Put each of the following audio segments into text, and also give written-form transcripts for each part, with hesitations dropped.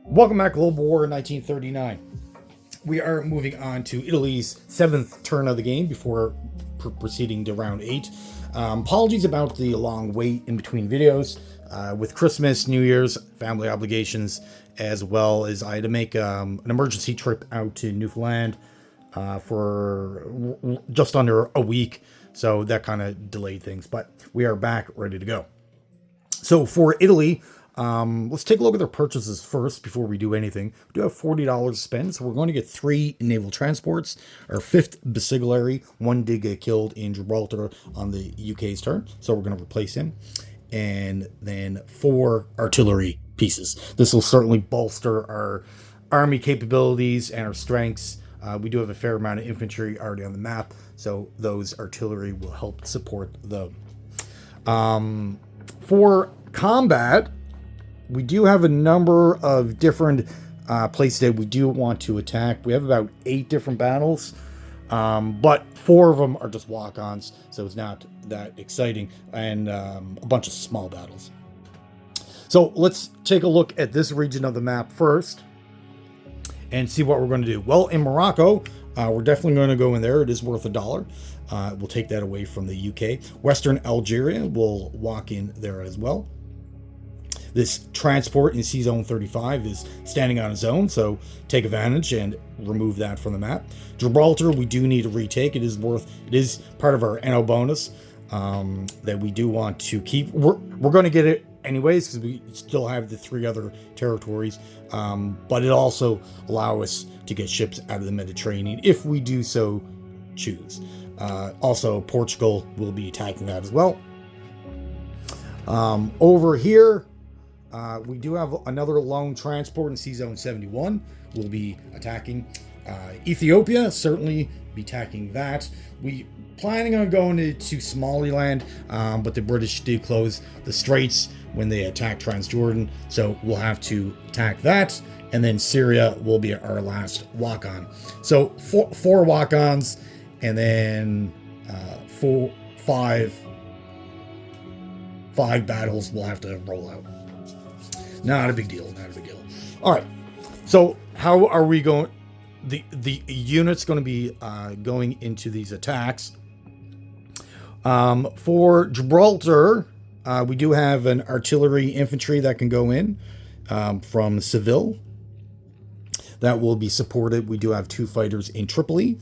Welcome back, Global War 1939. We are moving on to Italy's seventh turn of the game before proceeding to round 8. Apologies about the long wait in between videos. With Christmas, New Year's, family obligations, as well as I had to make an emergency trip out to Newfoundland for just under a week. So that kind of delayed things, but we are back ready to go. So for Italy, let's take a look at their purchases first before we do anything. We do have $40 to spend, so we're going to get 3 naval transports. Our 5th Basigliere, 1 did get killed in Gibraltar on the UK's turn, so we're going to replace him. And then 4 artillery pieces. This will certainly bolster our army capabilities and our strengths. We do have a fair amount of infantry already on the map, so those artillery will help support them. For combat, we do have a number of different places that we do want to attack. We have about 8 different battles, but 4 of them are just walk-ons, so it's not that exciting, and a bunch of small battles. So let's take a look at this region of the map first and see what we're going to do. Well, in Morocco, we're definitely going to go in there. It is worth $1. We'll take that away from the UK. Western Algeria will walk in there as well. This transport in Sea Zone 35 is standing on its own, so take advantage and remove that from the map. Gibraltar, we do need to retake. It is part of our NO bonus that we do want to keep. We're going to get it anyways because we still have the 3 other territories, but it also allows us to get ships out of the Mediterranean if we do so choose. Also, Portugal will be attacking that as well. Over here, we do have another lone transport in Sea Zone 71. We'll be attacking Ethiopia, certainly be attacking that. We planning on going to Somaliland, but the British did close the straits when they attacked Transjordan, so we'll have to attack that. And then Syria will be our last walk-on. So 4 walk-ons, and then 5 battles we'll have to roll out. Not a big deal. All right. So how are we going? The unit's going to be going into these attacks. For Gibraltar, we do have an artillery infantry that can go in from Seville. That will be supported. We do have 2 fighters in Tripoli.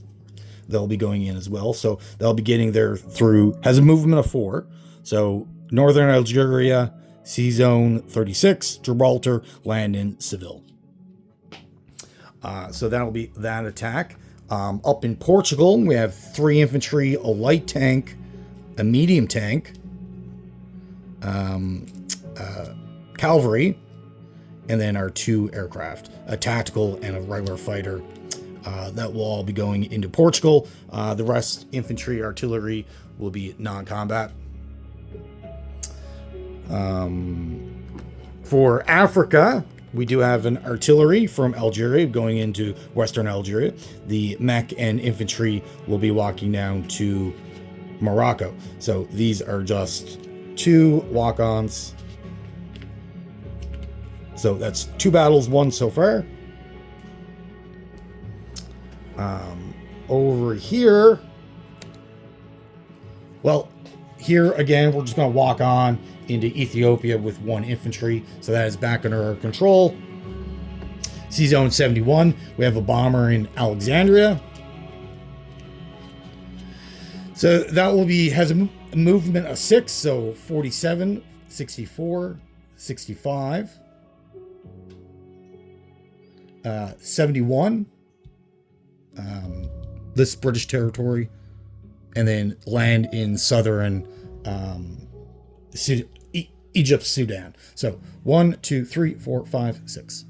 They'll be going in as well. So they'll be getting there through, has a movement of 4. So Northern Algeria, Sea Zone 36, Gibraltar, land in Seville. So that'll be that attack. Up in Portugal, we have 3 infantry, a light tank, a medium tank, cavalry, and then our 2 aircraft, a tactical and a regular fighter. That will all be going into Portugal. The rest, infantry, artillery, will be non-combat. For Africa, we do have an artillery from Algeria going into Western Algeria. The mech and infantry will be walking down to Morocco. So these are just 2 walk-ons. So that's 2 battles won so far. Over here, well, here again, we're just going to walk on into Ethiopia with 1 infantry, so that is back under our control. Sea Zone 71, we have a bomber in Alexandria. So that will be, has a movement of 6, so 47, 64, 65, 71, this British territory, and then land in southern Egypt, Sudan. So 1, 2, 3, 4, 5, 6.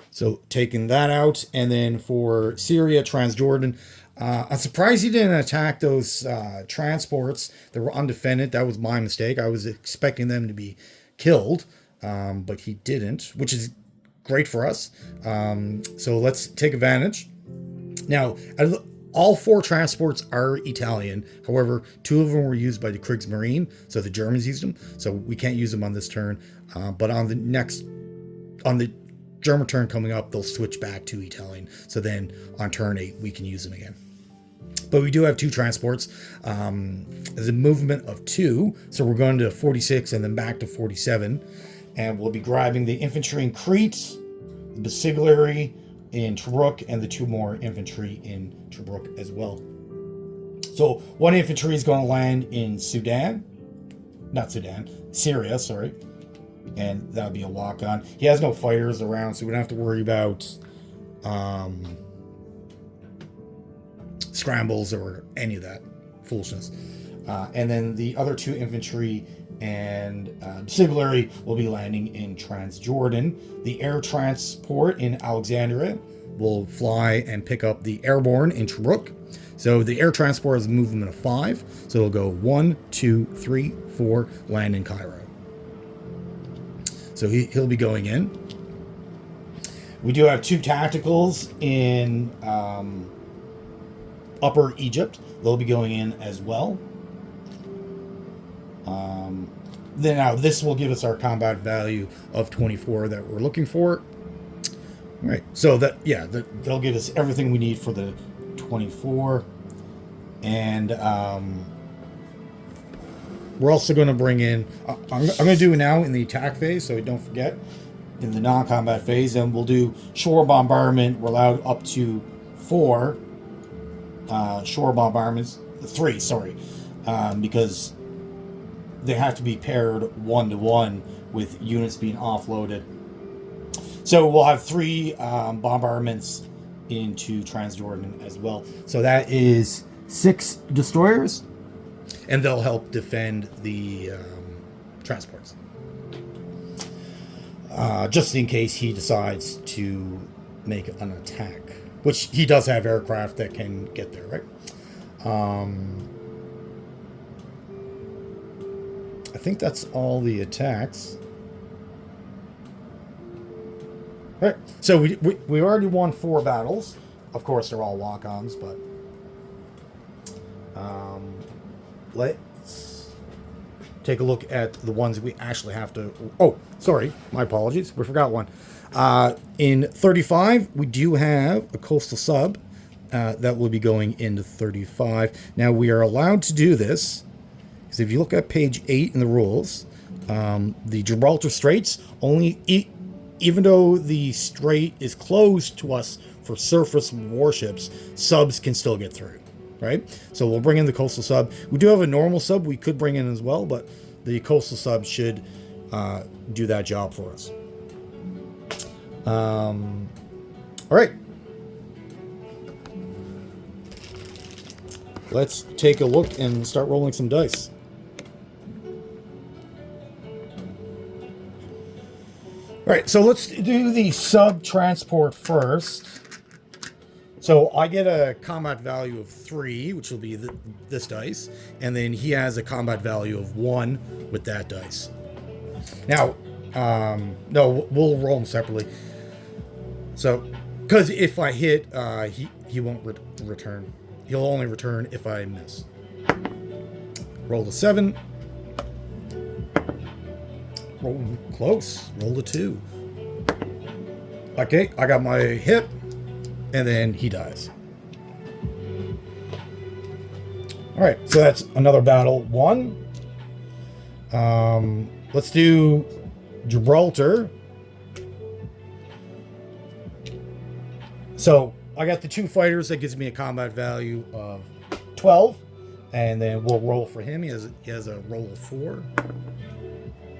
So taking that out, and then for Syria, Transjordan, I'm surprised he didn't attack those transports that were undefended. That was my mistake. I was expecting them to be killed, but he didn't, which is great for us. So let's take advantage. Now, all 4 transports are Italian. However, 2 of them were used by the Kriegsmarine, so the Germans used them. So we can't use them on this turn. But on the German turn coming up, they'll switch back to Italian. So then on turn 8, we can use them again. But we do have 2 transports. There's a movement of 2. So we're going to 46 and then back to 47. And we'll be grabbing the infantry in Crete, the Basigliere in Tobruk, and the 2 more infantry in Tobruk as well. So 1 infantry is going to land in Syria, sorry. And that'll be a walk-on. He has no fighters around, so we don't have to worry about scrambles or any of that foolishness. And then the other 2 infantry and Basigliere will be landing in Transjordan. The air transport in Alexandria will fly and pick up the airborne in Tobruk. So the air transport is a movement of 5. So it'll go 1, 2, 3, 4, land in Cairo. So he'll be going in. We do have 2 tacticals in Upper Egypt. They'll be going in as well. Then now this will give us our combat value of 24 that we're looking for. All right. So they'll give us everything we need for the 24. And we're also going to bring in, I'm going to do it now in the attack phase, so don't forget, in the non-combat phase, and we'll do shore bombardment. We're allowed up to 4 shore bombardments, 3, sorry, because they have to be paired 1-to-1 with units being offloaded. So we'll have 3 bombardments into Transjordan as well. So that is 6 destroyers, and they'll help defend the transports. Just in case he decides to make an attack, which he does have aircraft that can get there, right? I think that's all the attacks. All right, so we already won 4 battles. Of course, they're all walk-ons, but let's take a look at the ones we actually have to... Oh, sorry, my apologies. We forgot one. In 35, we do have a coastal sub that will be going into 35. Now, we are allowed to do this, because if you look at page 8 in the rules, the Gibraltar Straits, even though the strait is closed to us for surface warships, subs can still get through, right? So we'll bring in the coastal sub. We do have a normal sub we could bring in as well, but the coastal sub should do that job for us. All right. Let's take a look and start rolling some dice. All right, so let's do the sub transport first. So I get a combat value of 3, which will be this dice, and then he has a combat value of 1 with that dice. Now, no, we'll roll them separately. So, because if I hit, he won't return. He'll only return if I miss. Roll a 7. Roll close. Roll a 2. Okay, I got my hit, and then he dies. All right, so that's another battle 1. Let's do Gibraltar. So I got the 2 fighters. That gives me a combat value of 12, and then we'll roll for him. He has a roll of 4.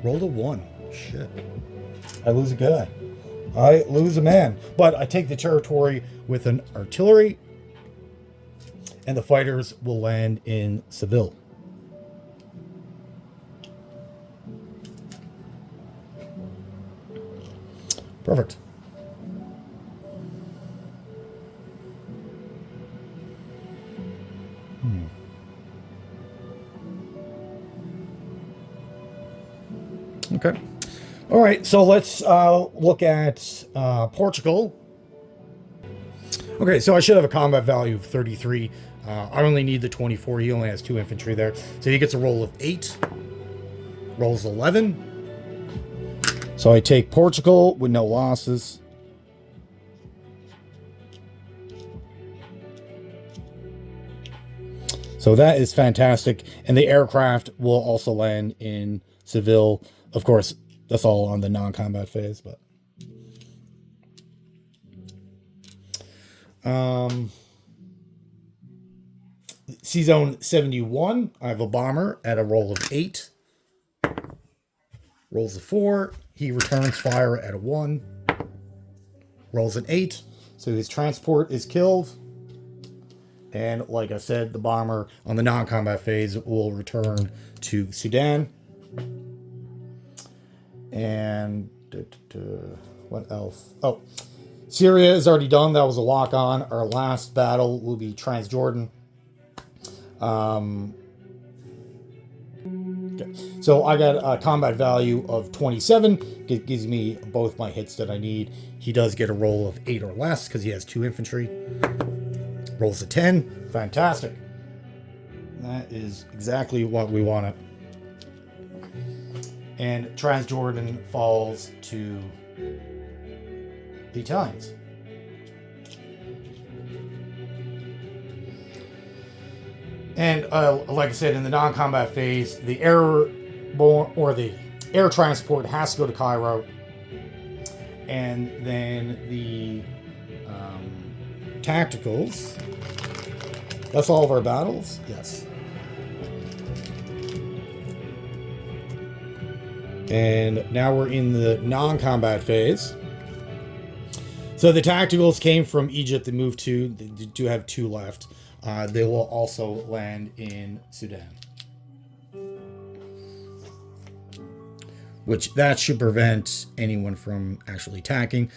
Rolled a 1. Shit. I lose a guy. I lose a man. But I take the territory with an artillery, and the fighters will land in Seville. Perfect. Okay. All right, so let's look at Portugal. Okay, so I should have a combat value of 33. I only need the 24. He only has 2 infantry there. So he gets a roll of 8. Rolls 11. So I take Portugal with no losses. So that is fantastic. And the aircraft will also land in Seville. Of course, that's all on the non-combat phase, but Sea Zone 71, I have a bomber at a roll of 8. Rolls a 4. He returns fire at a 1. Rolls an 8. So his transport is killed. And like I said, the bomber on the non-combat phase will return to Sudan. And what else? Oh, Syria is already done. That was a lock-on. Our last battle will be Transjordan. Okay. So I got a combat value of 27. It gives me both my hits that I need. He does get a roll of 8 or less because he has 2 infantry. Rolls a 10. Fantastic. That is exactly what we wanted. And Transjordan falls to the Italians. And like I said, in the non-combat phase, the air transport has to go to Cairo, and then the tacticals. That's all of our battles. Yes. And now we're in the non-combat phase. So the tacticals came from Egypt and moved to. They do have 2 left. They will also land in Sudan, which that should prevent anyone from actually attacking.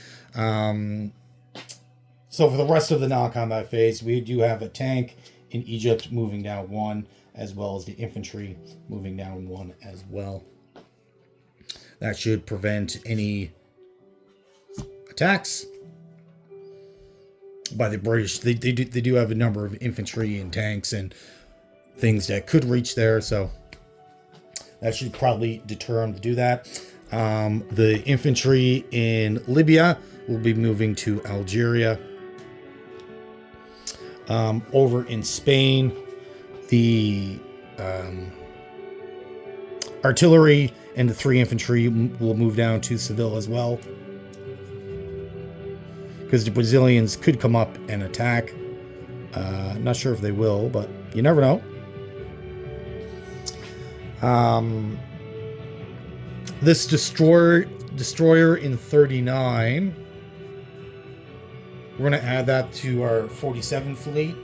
So for the rest of the non-combat phase, we do have a tank in Egypt moving down 1, as well as the infantry moving down 1 as well. That should prevent any attacks by the British. They do have a number of infantry and tanks and things that could reach there, so that should probably deter them to do that. The infantry in Libya will be moving to Algeria. Over in Spain, the artillery and the 3 infantry will move down to Seville as well, because the Brazilians could come up and attack. Not sure if they will, but you never know. This destroyer in 39, we're going to add that to our 47 fleet.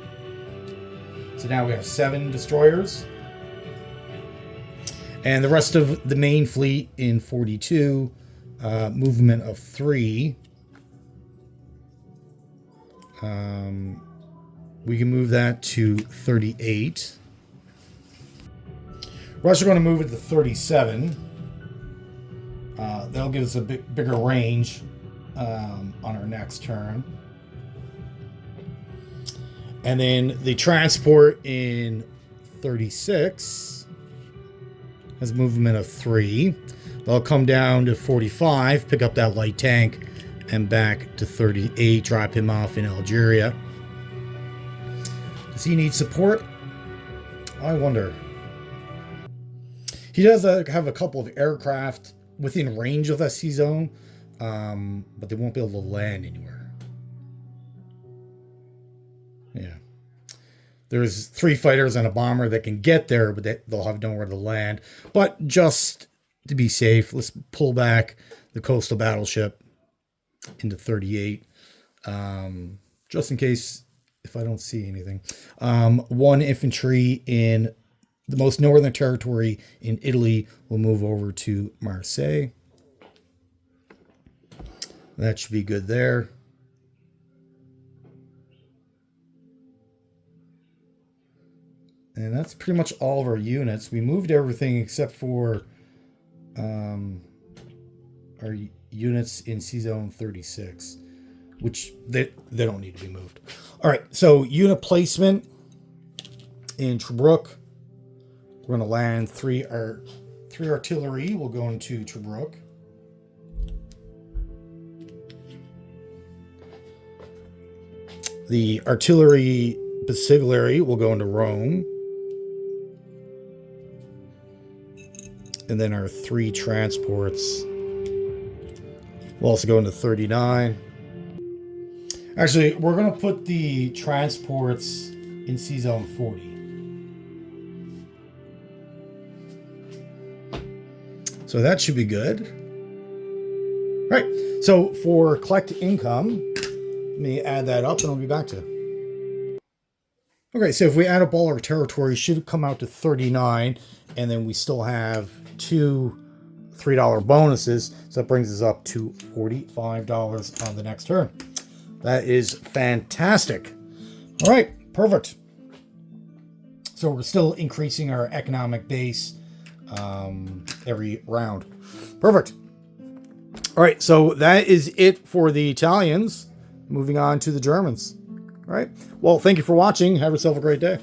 So now we have 7 destroyers. And the rest of the main fleet in 42, movement of 3. We can move that to 38. We're also going to move it to 37. That'll give us a bigger range on our next turn. And then the transport in 36 has movement of 3. They'll come down to 45, pick up that light tank, and back to 38, drop him off in Algeria. Does he need support? I wonder. He does have a couple of aircraft within range of that sea zone, but they won't be able to land anywhere. Yeah. There's 3 fighters and a bomber that can get there, but they'll have nowhere to land. But just to be safe, let's pull back the coastal battleship into 38, just in case if I don't see anything. 1 infantry in the most northern territory in Italy will move over to Marseille. That should be good there. And that's pretty much all of our units. We moved everything except for our units in Sea Zone 36, which they don't need to be moved. All right, so unit placement in Tobruk. We're going to land 3 artillery. We'll go into Tobruk. The artillery Basigliere will go into Rome. and then our 3 transports will also go into 39. Actually, we're going to put the transports in C-Zone 40. So that should be good. All right, so for collect income, let me add that up and I'll be back to you. Okay, so if we add up all our territories, it should come out to 39, and then we still have 2 $3 bonuses, so that brings us up to $45 on the next turn. That is fantastic. All right, perfect. So we're still increasing our economic base every round. Perfect. All right, so that is it for the Italians. Moving on to the Germans. All right. Well, thank you for watching. Have yourself a great day.